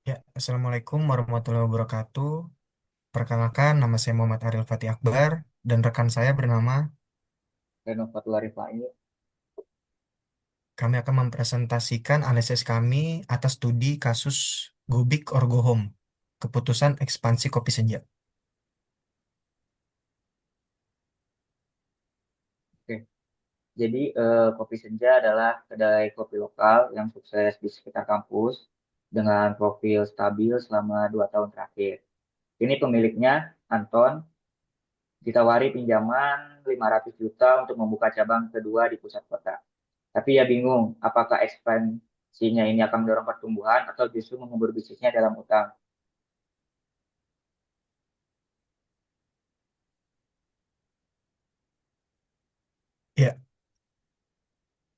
Ya, Assalamualaikum warahmatullahi wabarakatuh. Perkenalkan, nama saya Muhammad Aril Fatih Akbar dan rekan saya bernama. Renovatul Arifai. Kami akan mempresentasikan analisis kami atas studi kasus Go Big or Go Home, keputusan ekspansi kopi senja. Oke, jadi Kopi Senja adalah kedai kopi lokal yang sukses di sekitar kampus dengan profil stabil selama 2 tahun terakhir. Ini pemiliknya, Anton, ditawari pinjaman 500 juta untuk membuka cabang kedua di pusat kota. Tapi ya bingung, apakah ekspansinya ini akan mendorong pertumbuhan atau justru mengubur bisnisnya dalam utang. Ya,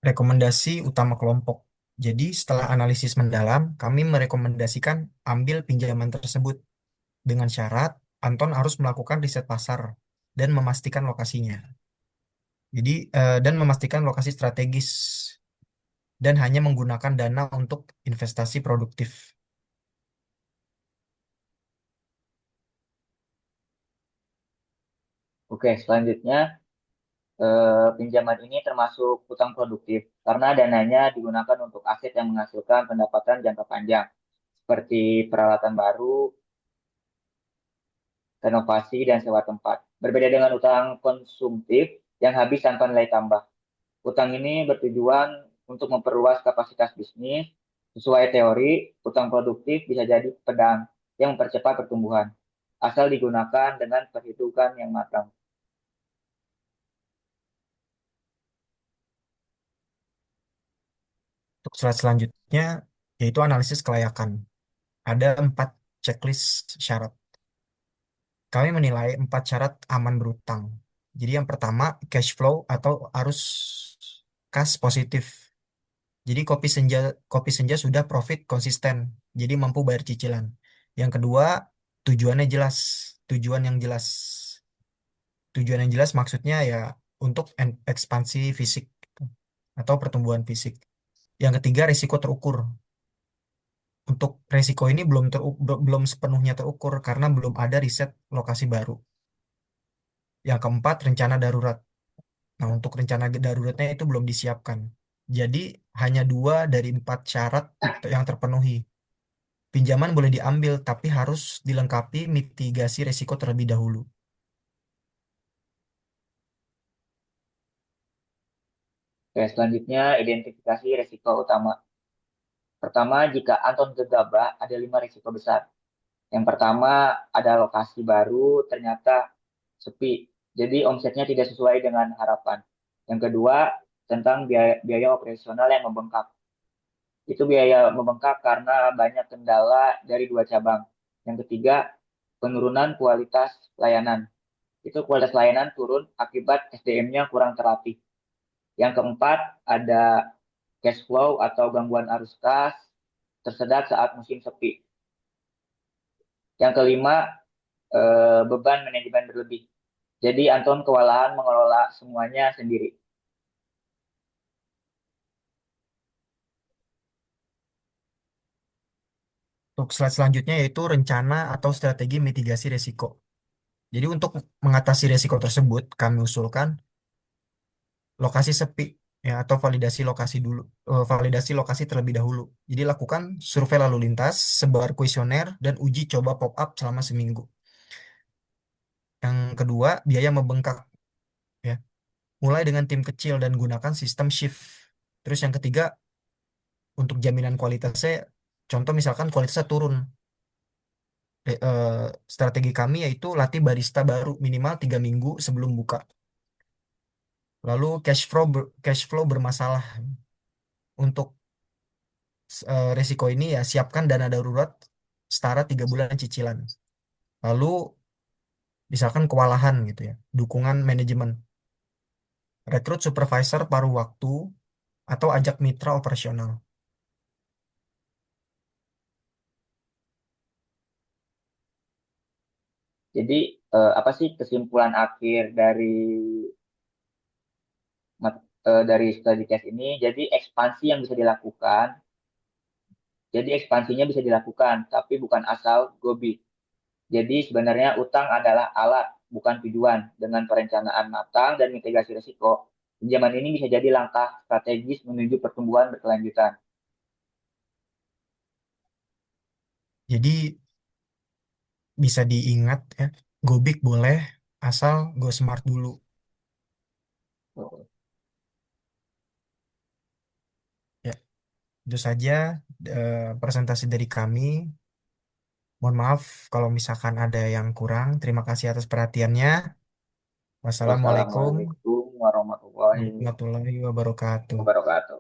rekomendasi utama kelompok. Jadi, setelah analisis mendalam, kami merekomendasikan ambil pinjaman tersebut dengan syarat Anton harus melakukan riset pasar dan memastikan lokasinya. Jadi, dan memastikan lokasi strategis dan hanya menggunakan dana untuk investasi produktif. Oke, selanjutnya pinjaman ini termasuk utang produktif karena dananya digunakan untuk aset yang menghasilkan pendapatan jangka panjang seperti peralatan baru, renovasi, dan sewa tempat. Berbeda dengan utang konsumtif yang habis tanpa nilai tambah. Utang ini bertujuan untuk memperluas kapasitas bisnis. Sesuai teori, utang produktif bisa jadi pedang yang mempercepat pertumbuhan, asal digunakan dengan perhitungan yang matang. Untuk slide selanjutnya, yaitu analisis kelayakan. Ada 4 checklist syarat. Kami menilai 4 syarat aman berutang. Jadi yang pertama, cash flow atau arus kas positif. Jadi kopi senja sudah profit konsisten, jadi mampu bayar cicilan. Yang kedua, tujuannya jelas. Tujuan yang jelas. Tujuan yang jelas maksudnya ya untuk ekspansi fisik atau pertumbuhan fisik. Yang ketiga, risiko terukur. Untuk resiko ini belum sepenuhnya terukur karena belum ada riset lokasi baru. Yang keempat, rencana darurat. Nah, untuk rencana daruratnya itu belum disiapkan. Jadi, hanya 2 dari 4 syarat yang terpenuhi. Pinjaman boleh diambil, tapi harus dilengkapi mitigasi resiko terlebih dahulu. Oke, selanjutnya identifikasi risiko utama. Pertama, jika Anton gegabah, ada 5 risiko besar. Yang pertama, ada lokasi baru ternyata sepi. Jadi omsetnya tidak sesuai dengan harapan. Yang kedua, tentang biaya operasional yang membengkak. Itu biaya membengkak karena banyak kendala dari 2 cabang. Yang ketiga, penurunan kualitas layanan. Itu kualitas layanan turun akibat SDM-nya kurang terlatih. Yang keempat, ada cash flow atau gangguan arus kas tersedak saat musim sepi. Yang kelima, beban manajemen berlebih. Jadi Anton kewalahan mengelola semuanya sendiri. Untuk slide selanjutnya yaitu rencana atau strategi mitigasi resiko. Jadi untuk mengatasi resiko tersebut, kami usulkan lokasi sepi ya atau validasi lokasi terlebih dahulu. Jadi lakukan survei lalu lintas, sebar kuesioner dan uji coba pop up selama seminggu. Yang kedua, biaya membengkak ya. Mulai dengan tim kecil dan gunakan sistem shift. Terus yang ketiga, untuk jaminan kualitasnya, contoh misalkan kualitasnya turun. Strategi kami yaitu latih barista baru minimal 3 minggu sebelum buka. Lalu cash flow bermasalah. Untuk resiko ini ya siapkan dana darurat setara 3 bulan cicilan. Lalu misalkan kewalahan gitu ya, dukungan manajemen, rekrut supervisor paruh waktu atau ajak mitra operasional. Jadi apa sih kesimpulan akhir dari study case ini? Jadi ekspansi yang bisa dilakukan Jadi ekspansinya bisa dilakukan, tapi bukan asal go big. Jadi sebenarnya utang adalah alat, bukan tujuan. Dengan perencanaan matang dan mitigasi risiko, pinjaman ini bisa jadi langkah strategis menuju pertumbuhan berkelanjutan. Jadi bisa diingat ya, go big boleh asal go smart dulu. Ya, itu saja presentasi dari kami. Mohon maaf kalau misalkan ada yang kurang. Terima kasih atas perhatiannya. Wassalamualaikum Wassalamualaikum warahmatullahi warahmatullahi wabarakatuh. wabarakatuh.